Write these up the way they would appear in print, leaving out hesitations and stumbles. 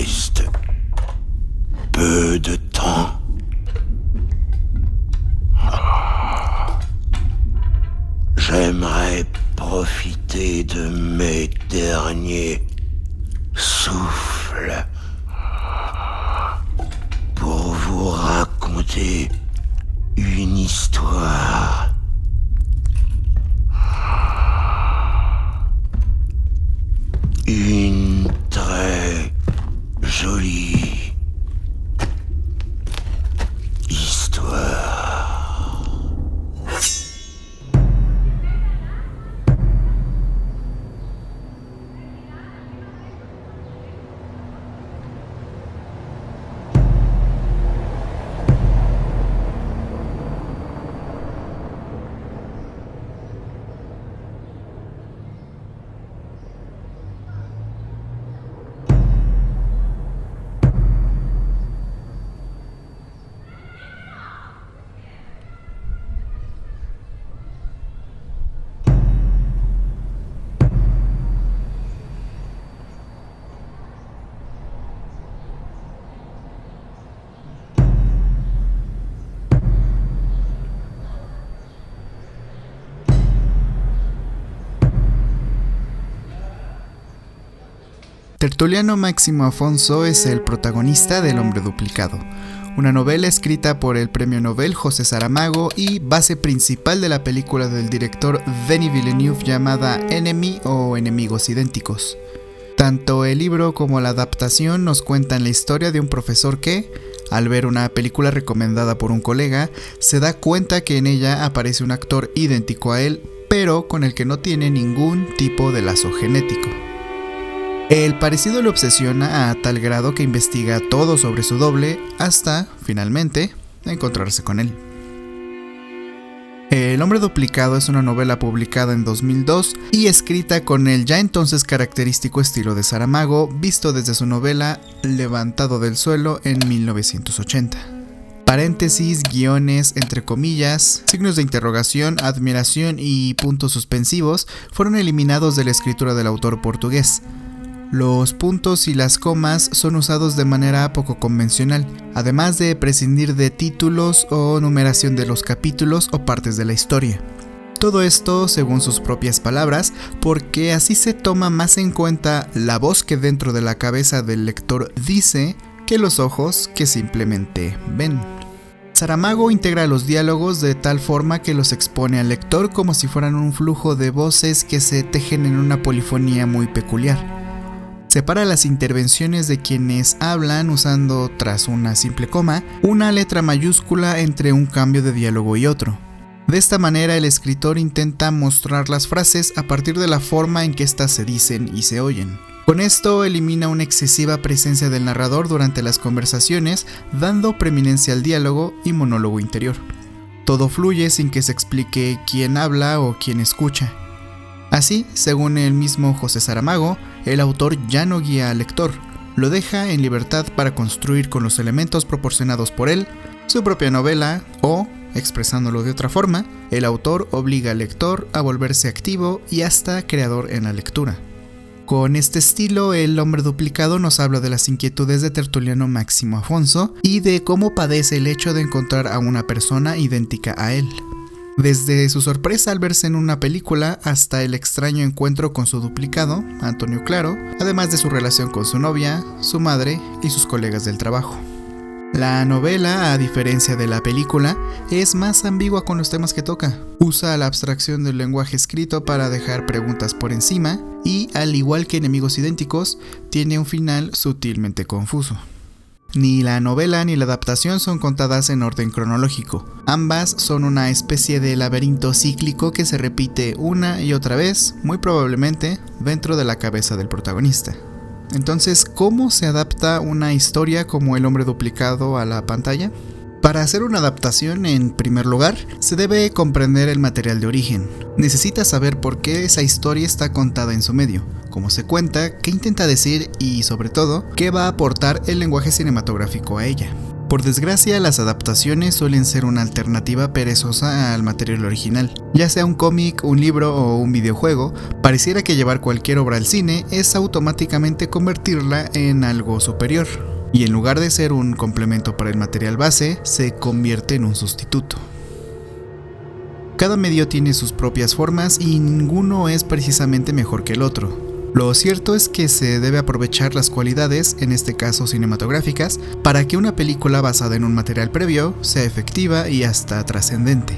reste peu de temps. J'aimerais profiter de mes derniers souffles pour vous raconter une histoire. Une très jolie histoire. Tertuliano Máximo Afonso es el protagonista del Hombre Duplicado, una novela escrita por el premio Nobel José Saramago y base principal de la película del director Denis Villeneuve llamada Enemy o Enemigos Idénticos. Tanto el libro como la adaptación nos cuentan la historia de un profesor que, al ver una película recomendada por un colega, se da cuenta que en ella aparece un actor idéntico a él, pero con el que no tiene ningún tipo de lazo genético. El parecido le obsesiona a tal grado que investiga todo sobre su doble hasta, finalmente, encontrarse con él. El Hombre Duplicado es una novela publicada en 2002 y escrita con el ya entonces característico estilo de Saramago, visto desde su novela Levantado del suelo en 1980. Paréntesis, guiones, entre comillas, signos de interrogación, admiración y puntos suspensivos fueron eliminados de la escritura del autor portugués. Los puntos y las comas son usados de manera poco convencional, además de prescindir de títulos o numeración de los capítulos o partes de la historia. Todo esto, según sus propias palabras, porque así se toma más en cuenta la voz que dentro de la cabeza del lector dice que los ojos que simplemente ven. Saramago integra los diálogos de tal forma que los expone al lector como si fueran un flujo de voces que se tejen en una polifonía muy peculiar. Separa las intervenciones de quienes hablan usando, tras una simple coma, una letra mayúscula entre un cambio de diálogo y otro. De esta manera el escritor intenta mostrar las frases a partir de la forma en que éstas se dicen y se oyen. Con esto elimina una excesiva presencia del narrador durante las conversaciones, dando preeminencia al diálogo y monólogo interior. Todo fluye sin que se explique quién habla o quién escucha. Así, según el mismo José Saramago, el autor ya no guía al lector, lo deja en libertad para construir con los elementos proporcionados por él su propia novela o, expresándolo de otra forma, el autor obliga al lector a volverse activo y hasta creador en la lectura. Con este estilo, El Hombre Duplicado nos habla de las inquietudes de Tertuliano Máximo Afonso y de cómo padece el hecho de encontrar a una persona idéntica a él. Desde su sorpresa al verse en una película hasta el extraño encuentro con su duplicado, Antonio Claro, además de su relación con su novia, su madre y sus colegas del trabajo. La novela, a diferencia de la película, es más ambigua con los temas que toca. Usa la abstracción del lenguaje escrito para dejar preguntas por encima y, al igual que Enemigos Idénticos, tiene un final sutilmente confuso. Ni la novela ni la adaptación son contadas en orden cronológico. Ambas son una especie de laberinto cíclico que se repite una y otra vez, muy probablemente dentro de la cabeza del protagonista. Entonces, ¿cómo se adapta una historia como El Hombre Duplicado a la pantalla? Para hacer una adaptación, en primer lugar, se debe comprender el material de origen. Necesitas saber por qué esa historia está contada en su medio, cómo se cuenta, qué intenta decir y, sobre todo, qué va a aportar el lenguaje cinematográfico a ella. Por desgracia, las adaptaciones suelen ser una alternativa perezosa al material original. Ya sea un cómic, un libro o un videojuego, pareciera que llevar cualquier obra al cine es automáticamente convertirla en algo superior. Y en lugar de ser un complemento para el material base, se convierte en un sustituto. Cada medio tiene sus propias formas y ninguno es precisamente mejor que el otro. Lo cierto es que se debe aprovechar las cualidades, en este caso cinematográficas, para que una película basada en un material previo sea efectiva y hasta trascendente.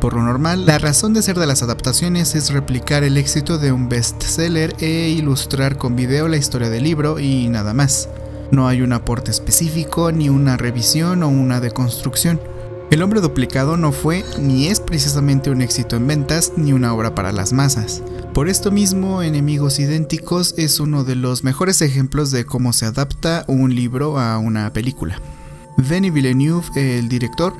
Por lo normal, la razón de ser de las adaptaciones es replicar el éxito de un bestseller e ilustrar con video la historia del libro y nada más. No hay un aporte específico, ni una revisión o una deconstrucción. El hombre duplicado no fue ni es precisamente un éxito en ventas ni una obra para las masas. Por esto mismo, Enemigos Idénticos es uno de los mejores ejemplos de cómo se adapta un libro a una película. Denis Villeneuve, el director,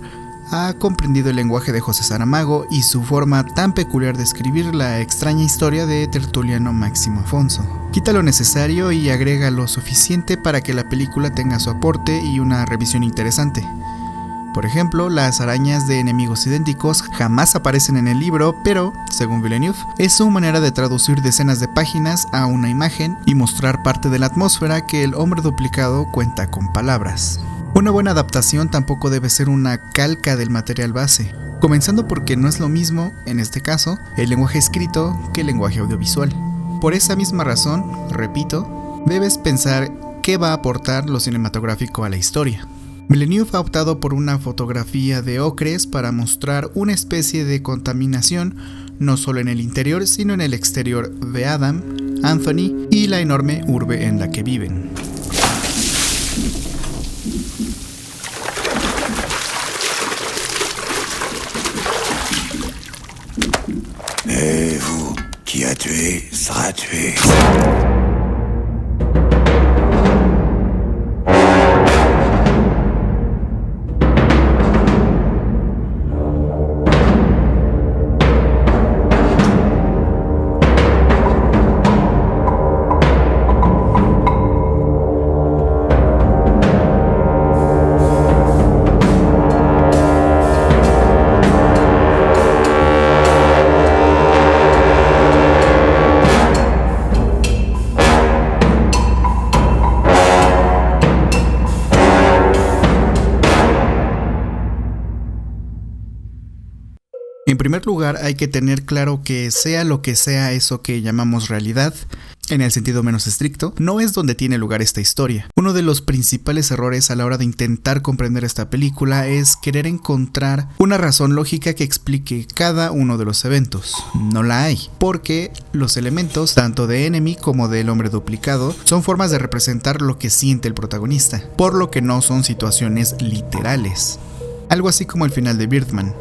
ha comprendido el lenguaje de José Saramago y su forma tan peculiar de escribir la extraña historia de Tertuliano Máximo Afonso. Quita lo necesario y agrega lo suficiente para que la película tenga su aporte y una revisión interesante. Por ejemplo, las arañas de Enemigos Idénticos jamás aparecen en el libro, pero, según Villeneuve, es su manera de traducir decenas de páginas a una imagen y mostrar parte de la atmósfera que el hombre duplicado cuenta con palabras. Una buena adaptación tampoco debe ser una calca del material base, comenzando porque no es lo mismo, en este caso, el lenguaje escrito que el lenguaje audiovisual. Por esa misma razón, repito, debes pensar qué va a aportar lo cinematográfico a la historia. Villeneuve ha optado por una fotografía de ocres para mostrar una especie de contaminación no solo en el interior sino en el exterior de Adam, Anthony y la enorme urbe en la que viven. Et vous, qui a tué, sera tué. En primer lugar, hay que tener claro que sea lo que sea eso que llamamos realidad, en el sentido menos estricto, no es donde tiene lugar esta historia. Uno de los principales errores a la hora de intentar comprender esta película es querer encontrar una razón lógica que explique cada uno de los eventos. No la hay, porque los elementos, tanto de Enemy como del hombre duplicado, son formas de representar lo que siente el protagonista, por lo que no son situaciones literales. Algo así como el final de Birdman.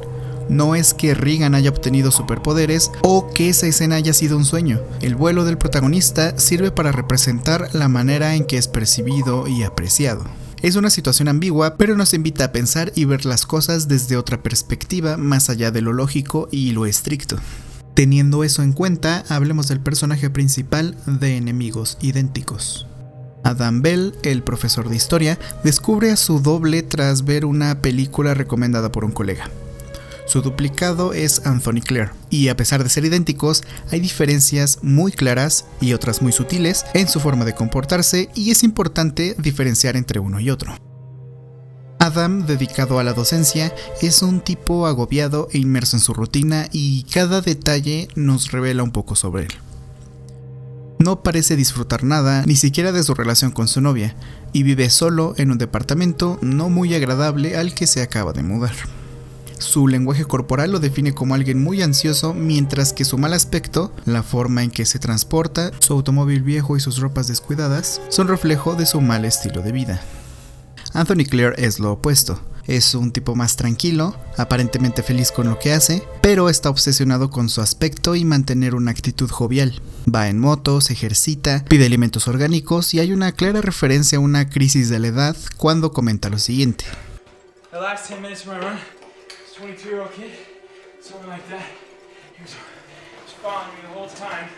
No es que Regan haya obtenido superpoderes o que esa escena haya sido un sueño. El vuelo del protagonista sirve para representar la manera en que es percibido y apreciado. Es una situación ambigua, pero nos invita a pensar y ver las cosas desde otra perspectiva más allá de lo lógico y lo estricto. Teniendo eso en cuenta, hablemos del personaje principal de Enemigos Idénticos. Adam Bell, el profesor de historia, descubre a su doble tras ver una película recomendada por un colega. Su duplicado es Anthony Clare, y a pesar de ser idénticos, hay diferencias muy claras y otras muy sutiles en su forma de comportarse, y es importante diferenciar entre uno y otro. Adam, dedicado a la docencia, es un tipo agobiado e inmerso en su rutina, y cada detalle nos revela un poco sobre él. No parece disfrutar nada, ni siquiera de su relación con su novia, y vive solo en un departamento no muy agradable al que se acaba de mudar. Su lenguaje corporal lo define como alguien muy ansioso, mientras que su mal aspecto, la forma en que se transporta, su automóvil viejo y sus ropas descuidadas son reflejo de su mal estilo de vida. Anthony Clare es lo opuesto. Es un tipo más tranquilo, aparentemente feliz con lo que hace, pero está obsesionado con su aspecto y mantener una actitud jovial. Va en moto, se ejercita, pide alimentos orgánicos y hay una clara referencia a una crisis de la edad cuando comenta lo siguiente. 22-year-old kid, something like that. He was following me the whole time.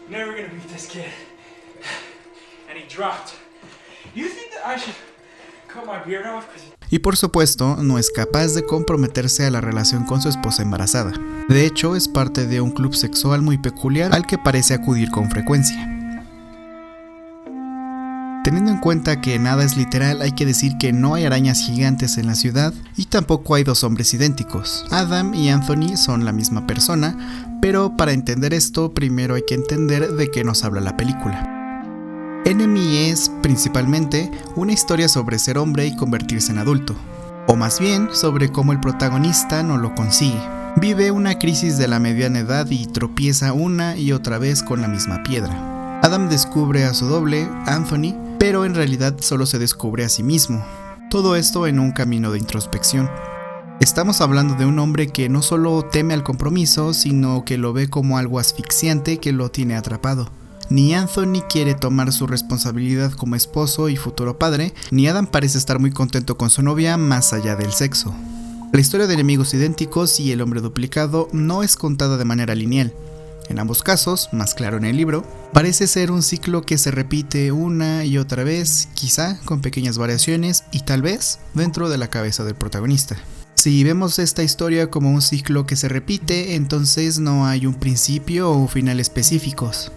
Never gonna beat this kid. And he dropped You think that I should cut my beard off? Y por supuesto, no es capaz de comprometerse a la relación con su esposa embarazada. De hecho, es parte de un club sexual muy peculiar al que parece acudir con frecuencia. Teniendo en cuenta que nada es literal, hay que decir que no hay arañas gigantes en la ciudad y tampoco hay dos hombres idénticos. Adam y Anthony son la misma persona, pero para entender esto, primero hay que entender de qué nos habla la película. Enemy es, principalmente, una historia sobre ser hombre y convertirse en adulto, o más bien sobre cómo el protagonista no lo consigue. Vive una crisis de la mediana edad y tropieza una y otra vez con la misma piedra. Adam descubre a su doble, Anthony, pero en realidad solo se descubre a sí mismo. Todo esto en un camino de introspección. Estamos hablando de un hombre que no solo teme al compromiso, sino que lo ve como algo asfixiante que lo tiene atrapado. Ni Anthony quiere tomar su responsabilidad como esposo y futuro padre, ni Adam parece estar muy contento con su novia más allá del sexo. La historia de enemigos idénticos y el hombre duplicado no es contada de manera lineal. En ambos casos, más claro en el libro, parece ser un ciclo que se repite una y otra vez, quizá con pequeñas variaciones y tal vez dentro de la cabeza del protagonista. Si vemos esta historia como un ciclo que se repite, entonces no hay un principio o un final específicos.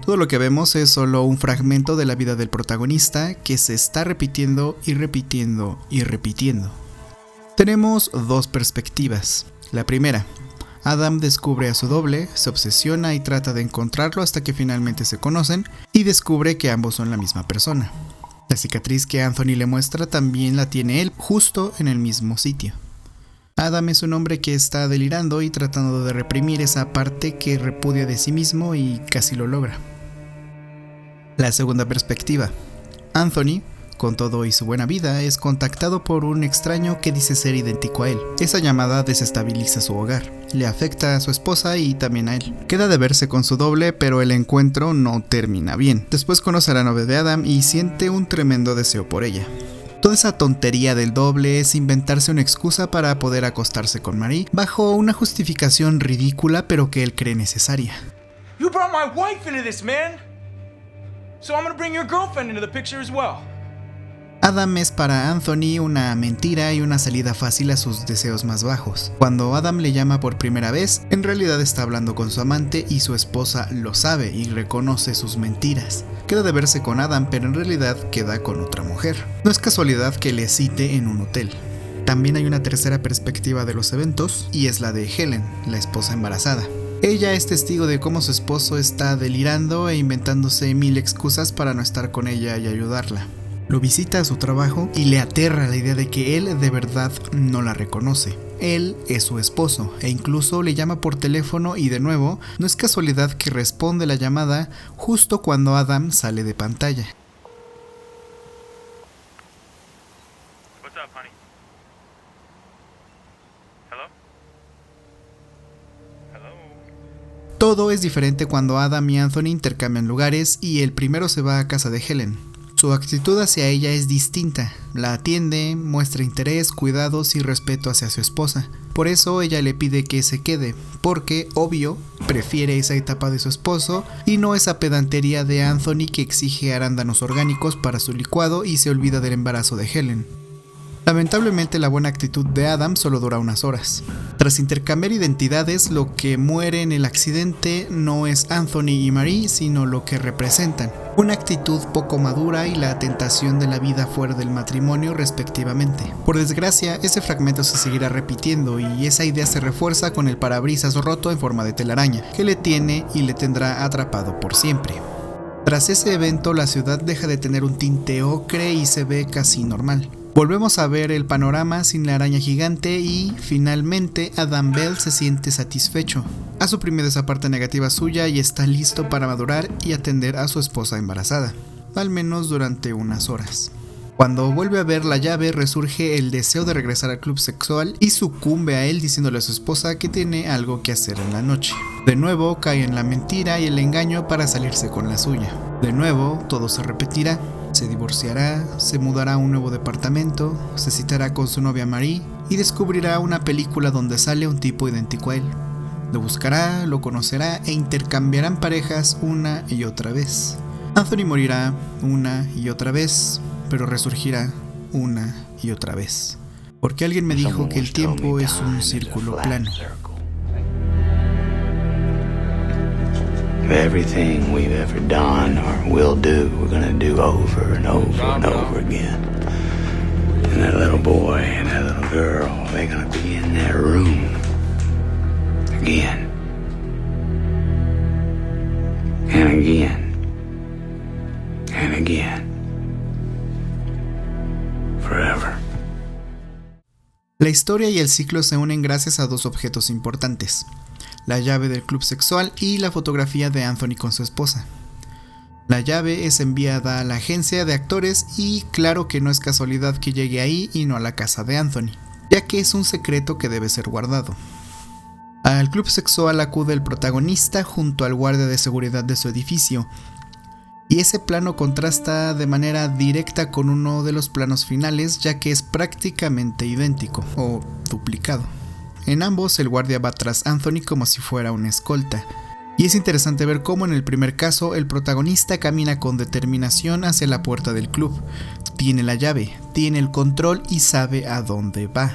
Todo lo que vemos es solo un fragmento de la vida del protagonista que se está repitiendo y repitiendo y repitiendo. Tenemos dos perspectivas. La primera, Adam descubre a su doble, se obsesiona y trata de encontrarlo hasta que finalmente se conocen y descubre que ambos son la misma persona. La cicatriz que Anthony le muestra también la tiene él, justo en el mismo sitio. Adam es un hombre que está delirando y tratando de reprimir esa parte que repudia de sí mismo y casi lo logra. La segunda perspectiva. Anthony, con todo y su buena vida, es contactado por un extraño que dice ser idéntico a él. Esa llamada desestabiliza su hogar, le afecta a su esposa y también a él. Queda de verse con su doble, pero el encuentro no termina bien. Después conoce a la novia de Adam y siente un tremendo deseo por ella. Toda esa tontería del doble es inventarse una excusa para poder acostarse con Marie, bajo una justificación ridícula pero que él cree necesaria. You brought my wife into this, man. So I'm gonna bring your girlfriend into the picture as well. Adam es para Anthony una mentira y una salida fácil a sus deseos más bajos. Cuando Adam le llama por primera vez, en realidad está hablando con su amante y su esposa lo sabe y reconoce sus mentiras. Queda de verse con Adam, pero en realidad queda con otra mujer. No es casualidad que le cite en un hotel. También hay una tercera perspectiva de los eventos y es la de Helen, la esposa embarazada. Ella es testigo de cómo su esposo está delirando e inventándose mil excusas para no estar con ella y ayudarla. Lo visita a su trabajo y le aterra la idea de que él de verdad no la reconoce. Él es su esposo e incluso le llama por teléfono y de nuevo, no es casualidad que responde la llamada justo cuando Adam sale de pantalla. What's up, honey? Hello? Hello? Todo es diferente cuando Adam y Anthony intercambian lugares y el primero se va a casa de Helen. Su actitud hacia ella es distinta, la atiende, muestra interés, cuidados y respeto hacia su esposa. Por eso ella le pide que se quede, porque, obvio, prefiere esa etapa de su esposo y no esa pedantería de Anthony que exige arándanos orgánicos para su licuado y se olvida del embarazo de Helen. Lamentablemente la buena actitud de Adam solo dura unas horas. Tras intercambiar identidades, lo que muere en el accidente no es Anthony y Marie, sino lo que representan. Una actitud poco madura y la tentación de la vida fuera del matrimonio respectivamente. Por desgracia, ese fragmento se seguirá repitiendo y esa idea se refuerza con el parabrisas roto en forma de telaraña, que le tiene y le tendrá atrapado por siempre. Tras ese evento, la ciudad deja de tener un tinte ocre y se ve casi normal. Volvemos a ver el panorama sin la araña gigante y, finalmente, Adam Bell se siente satisfecho. Ha suprimido esa parte negativa suya y está listo para madurar y atender a su esposa embarazada, al menos durante unas horas. Cuando vuelve a ver la llave, resurge el deseo de regresar al club sexual y sucumbe a él diciéndole a su esposa que tiene algo que hacer en la noche. De nuevo cae en la mentira y el engaño para salirse con la suya. De nuevo, todo se repetirá. Se divorciará, se mudará a un nuevo departamento, se citará con su novia Marie y descubrirá una película donde sale un tipo idéntico a él. Lo buscará, lo conocerá e intercambiarán parejas una y otra vez. Anthony morirá una y otra vez, pero resurgirá una y otra vez. Porque alguien me dijo que el tiempo es un círculo plano. Everything we've ever done or will do, we're gonna do over and over and over again. And that little boy and that little girl, they're gonna be in that room again and again and again, forever. La historia y el ciclo se unen gracias a dos objetos importantes: la llave del club sexual y la fotografía de Anthony con su esposa. La llave es enviada a la agencia de actores y claro que no es casualidad que llegue ahí y no a la casa de Anthony, ya que es un secreto que debe ser guardado. Al club sexual acude el protagonista junto al guardia de seguridad de su edificio, y ese plano contrasta de manera directa con uno de los planos finales, ya que es prácticamente idéntico o duplicado. En ambos el guardia va tras Anthony como si fuera una escolta, y es interesante ver cómo en el primer caso el protagonista camina con determinación hacia la puerta del club, tiene la llave, tiene el control y sabe a dónde va.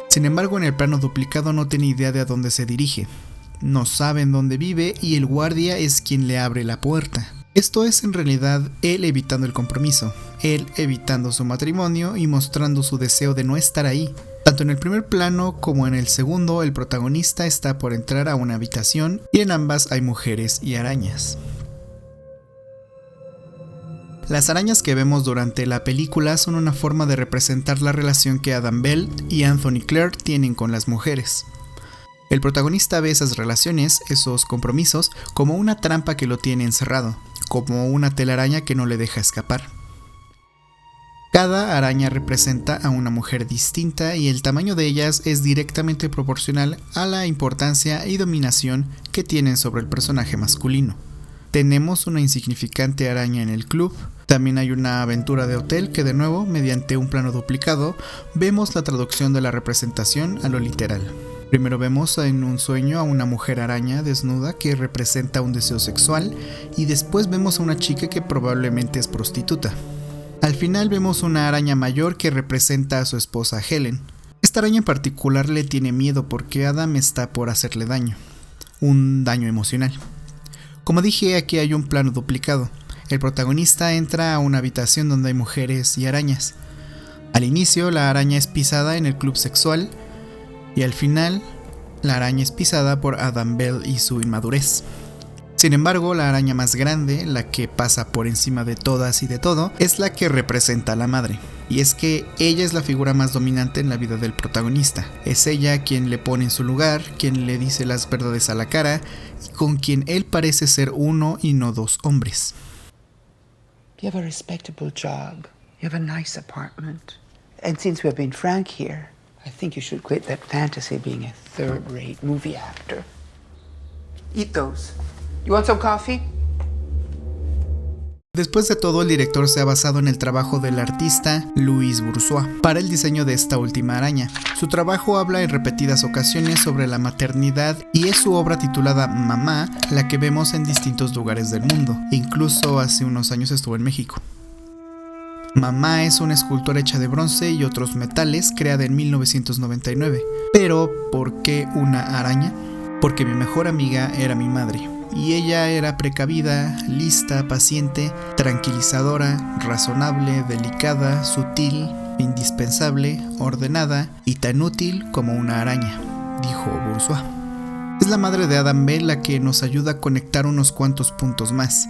Sin embargo, en el plano duplicado no tiene idea de a dónde se dirige, no sabe en dónde vive y el guardia es quien le abre la puerta. Esto es en realidad él evitando el compromiso, él evitando su matrimonio y mostrando su deseo de no estar ahí. Tanto en el primer plano como en el segundo, el protagonista está por entrar a una habitación y en ambas hay mujeres y arañas. Las arañas que vemos durante la película son una forma de representar la relación que Adam Bell y Anthony Clare tienen con las mujeres. El protagonista ve esas relaciones, esos compromisos, como una trampa que lo tiene encerrado, como una telaraña que no le deja escapar. Cada araña representa a una mujer distinta y el tamaño de ellas es directamente proporcional a la importancia y dominación que tienen sobre el personaje masculino. Tenemos una insignificante araña en el club, también hay una aventura de hotel que de nuevo, mediante un plano duplicado, vemos la traducción de la representación a lo literal. Primero vemos en un sueño a una mujer araña desnuda que representa un deseo sexual y después vemos a una chica que probablemente es prostituta. Al final vemos una araña mayor que representa a su esposa Helen. Esta araña en particular le tiene miedo porque Adam está por hacerle daño. Un daño emocional. Como dije, aquí hay un plano duplicado. El protagonista entra a una habitación donde hay mujeres y arañas. Al inicio, la araña es pisada en el club sexual y al final, la araña es pisada por Adam Bell y su inmadurez. Sin embargo, la araña más grande, la que pasa por encima de todas y de todo, es la que representa a la madre. Y es que ella es la figura más dominante en la vida del protagonista. Es ella quien le pone en su lugar, quien le dice las verdades a la cara y con quien él parece ser uno y no dos hombres. You have a respectable job. You have a nice apartment. And since we've been frank here, I think you should quit that fantasy of being a third-rate movie actor. Eat those. You want some coffee? Después de todo, el director se ha basado en el trabajo del artista Louis Bourgeois para el diseño de esta última araña. Su trabajo habla en repetidas ocasiones sobre la maternidad y es su obra titulada Mamá la que vemos en distintos lugares del mundo. Incluso hace unos años estuvo en México. Mamá es una escultura hecha de bronce y otros metales creada en 1999. Pero, ¿por qué una araña? Porque mi mejor amiga era mi madre. Y ella era precavida, lista, paciente, tranquilizadora, razonable, delicada, sutil, indispensable, ordenada y tan útil como una araña, dijo Bourgeois. Es la madre de Adam Bell la que nos ayuda a conectar unos cuantos puntos más.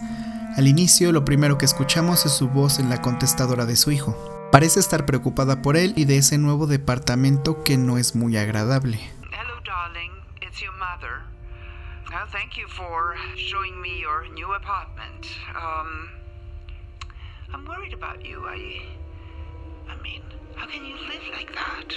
Al inicio, lo primero que escuchamos es su voz en la contestadora de su hijo. Parece estar preocupada por él y de ese nuevo departamento que no es muy agradable. Hello, darling. It's your mother. Well, thank you for showing me your new apartment. I'm worried about you. I mean, how can you live like that?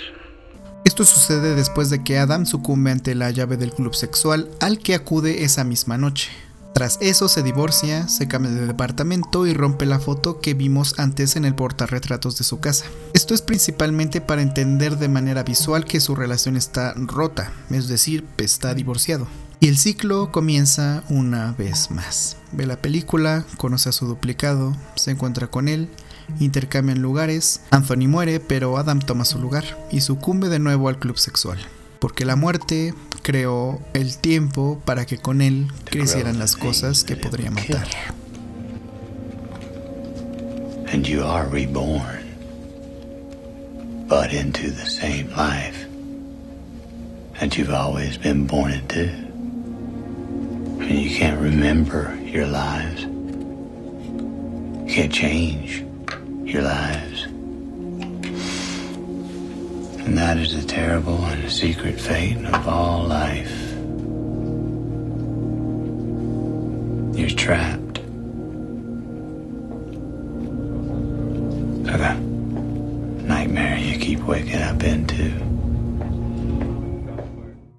Esto sucede después de que Adam sucumbe ante la llave del club sexual al que acude esa misma noche. Tras eso se divorcia, se cambia de departamento y rompe la foto que vimos antes en el portarretratos de su casa. Esto es principalmente para entender de manera visual que su relación está rota, es decir, está divorciado. Y el ciclo comienza una vez más. Ve la película, conoce a su duplicado, se encuentra con él, intercambian lugares, Anthony muere, pero Adam toma su lugar y sucumbe de nuevo al club sexual. Porque la muerte creó el tiempo para que con él crecieran las cosas que podría matar. And you are reborn, but into the same life that you've always been born into. And you can't remember your lives. You can't change your lives. And that is the terrible and secret fate of all life. You're trapped. Like a nightmare you keep waking up into.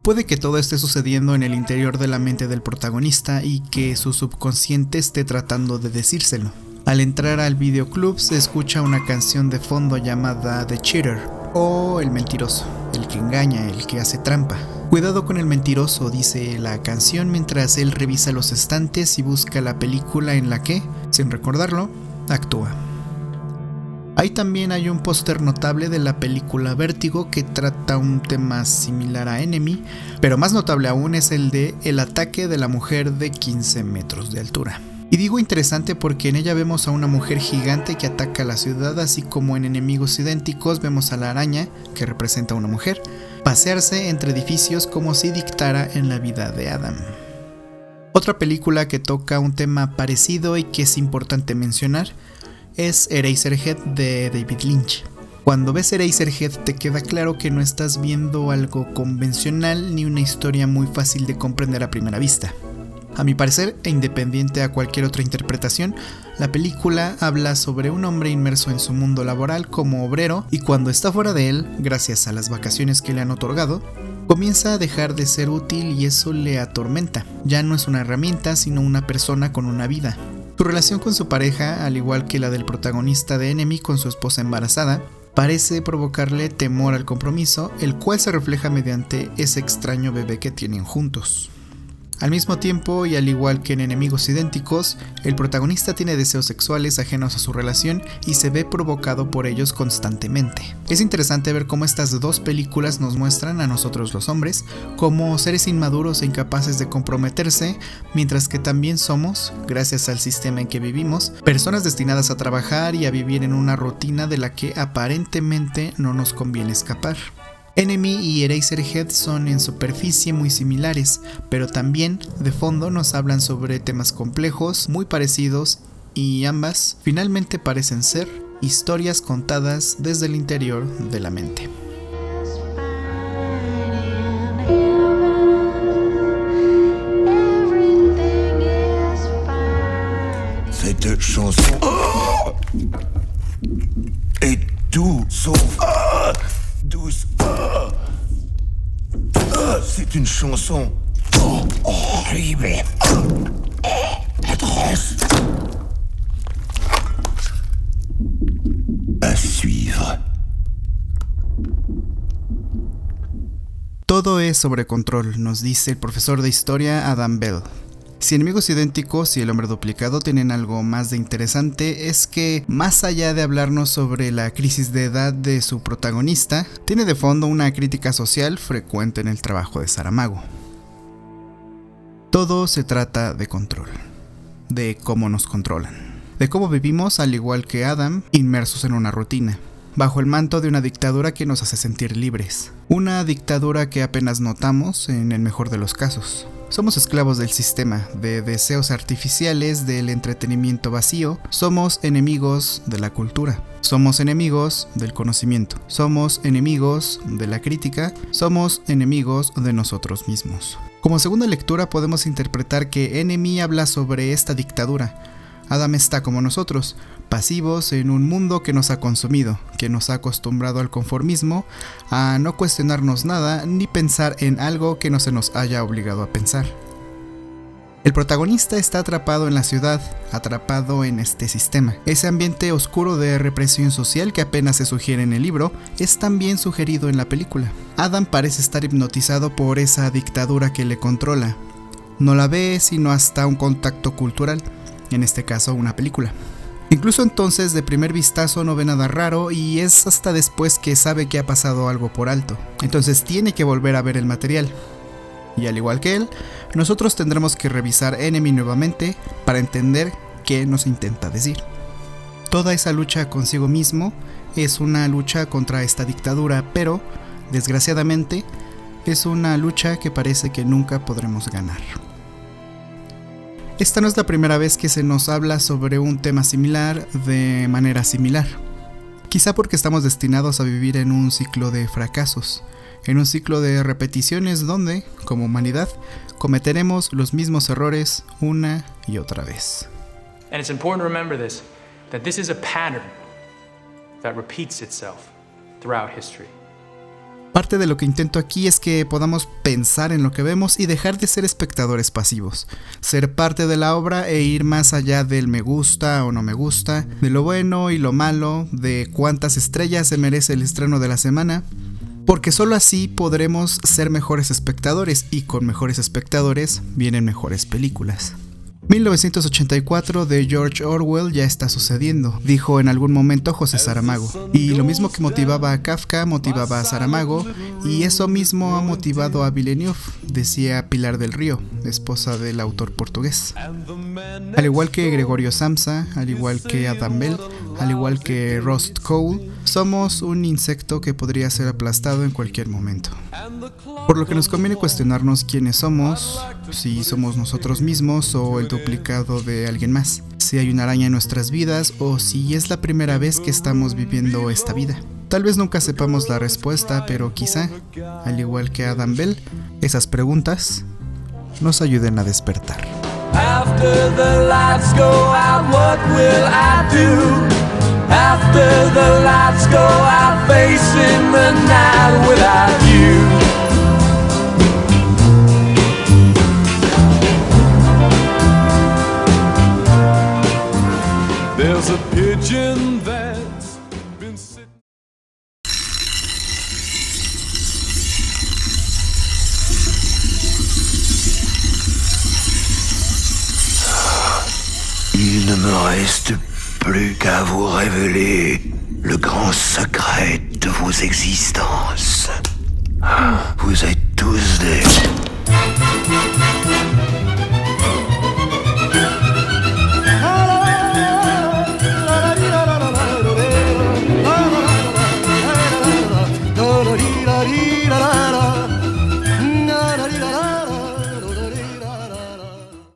Puede que todo esté sucediendo en el interior de la mente del protagonista y que su subconsciente esté tratando de decírselo. Al entrar al videoclub se escucha una canción de fondo llamada The Cheater, o el mentiroso, el que engaña, el que hace trampa. Cuidado con el mentiroso, dice la canción mientras él revisa los estantes y busca la película en la que, sin recordarlo, actúa. Ahí también hay un póster notable de la película Vértigo que trata un tema similar a Enemy, pero más notable aún es el de el ataque de la mujer de 15 metros de altura. Y digo interesante porque en ella vemos a una mujer gigante que ataca la ciudad, así como en Enemigos Idénticos vemos a la araña, que representa a una mujer, pasearse entre edificios como si dictara en la vida de Adam. Otra película que toca un tema parecido y que es importante mencionar es Eraserhead de David Lynch. Cuando ves Eraserhead te queda claro que no estás viendo algo convencional ni una historia muy fácil de comprender a primera vista. A mi parecer, e independiente a cualquier otra interpretación, la película habla sobre un hombre inmerso en su mundo laboral como obrero y cuando está fuera de él, gracias a las vacaciones que le han otorgado, comienza a dejar de ser útil y eso le atormenta. Ya no es una herramienta, sino una persona con una vida. Su relación con su pareja, al igual que la del protagonista de Enemy con su esposa embarazada, parece provocarle temor al compromiso, el cual se refleja mediante ese extraño bebé que tienen juntos. Al mismo tiempo, y al igual que en Enemigos Idénticos, el protagonista tiene deseos sexuales ajenos a su relación y se ve provocado por ellos constantemente. Es interesante ver cómo estas dos películas nos muestran a nosotros los hombres como seres inmaduros e incapaces de comprometerse, mientras que también somos, gracias al sistema en que vivimos, personas destinadas a trabajar y a vivir en una rutina de la que aparentemente no nos conviene escapar. Enemy y Eraserhead son en superficie muy similares, pero también de fondo nos hablan sobre temas complejos, muy parecidos, y ambas finalmente parecen ser historias contadas desde el interior de la mente. Cette chanson est tout sauf douce. C'est une chanson horrible, atroce. À suivre. Todo es sobre control, nos dice el profesor de historia Adam Bell. Si Enemigos Idénticos y El Hombre Duplicado tienen algo más de interesante es que, más allá de hablarnos sobre la crisis de edad de su protagonista, tiene de fondo una crítica social frecuente en el trabajo de Saramago. Todo se trata de control, de cómo nos controlan, de cómo vivimos al igual que Adam, inmersos en una rutina, bajo el manto de una dictadura que nos hace sentir libres, una dictadura que apenas notamos en el mejor de los casos. Somos esclavos del sistema, de deseos artificiales, del entretenimiento vacío. Somos enemigos de la cultura. Somos enemigos del conocimiento. Somos enemigos de la crítica. Somos enemigos de nosotros mismos. Como segunda lectura podemos interpretar que Enemy habla sobre esta dictadura. Adam está como nosotros, pasivos en un mundo que nos ha consumido, que nos ha acostumbrado al conformismo, a no cuestionarnos nada ni pensar en algo que no se nos haya obligado a pensar. El protagonista está atrapado en la ciudad, atrapado en este sistema. Ese ambiente oscuro de represión social que apenas se sugiere en el libro es también sugerido en la película. Adam parece estar hipnotizado por esa dictadura que le controla, no la ve sino hasta un contacto cultural, en este caso una película. Incluso entonces de primer vistazo no ve nada raro y es hasta después que sabe que ha pasado algo por alto. Entonces tiene que volver a ver el material. Y al igual que él, nosotros tendremos que revisar Enemy nuevamente para entender qué nos intenta decir. Toda esa lucha consigo mismo es una lucha contra esta dictadura, pero desgraciadamente es una lucha que parece que nunca podremos ganar. Esta no es la primera vez que se nos habla sobre un tema similar de manera similar. Quizá porque estamos destinados a vivir en un ciclo de fracasos, en un ciclo de repeticiones donde, como humanidad, cometeremos los mismos errores una y otra vez. And it's important to remember this, that this is a pattern that repeats itself throughout history. Parte de lo que intento aquí es que podamos pensar en lo que vemos y dejar de ser espectadores pasivos, ser parte de la obra e ir más allá del me gusta o no me gusta, de lo bueno y lo malo, de cuántas estrellas se merece el estreno de la semana, porque solo así podremos ser mejores espectadores y con mejores espectadores vienen mejores películas. 1984 de George Orwell ya está sucediendo, dijo en algún momento José Saramago. Y lo mismo que motivaba a Kafka, motivaba a Saramago, y eso mismo ha motivado a Villeneuve, decía Pilar del Río, esposa del autor portugués. Al igual que Gregorio Samsa, al igual que Adam Bell, al igual que Rost Cole, somos un insecto que podría ser aplastado en cualquier momento. Por lo que nos conviene cuestionarnos quiénes somos, si somos nosotros mismos o el duplicado de alguien más, si hay una araña en nuestras vidas o si es la primera vez que estamos viviendo esta vida. Tal vez nunca sepamos la respuesta, pero quizá, al igual que Adam Bell, esas preguntas nos ayuden a despertar. After the lights go out, what will I do? After the lights go out, facing the night without you. There's a pigeon that's been sitting. Il ne me reste plus qu'à vous révéler le grand secret de vos existences. Vous êtes tous des...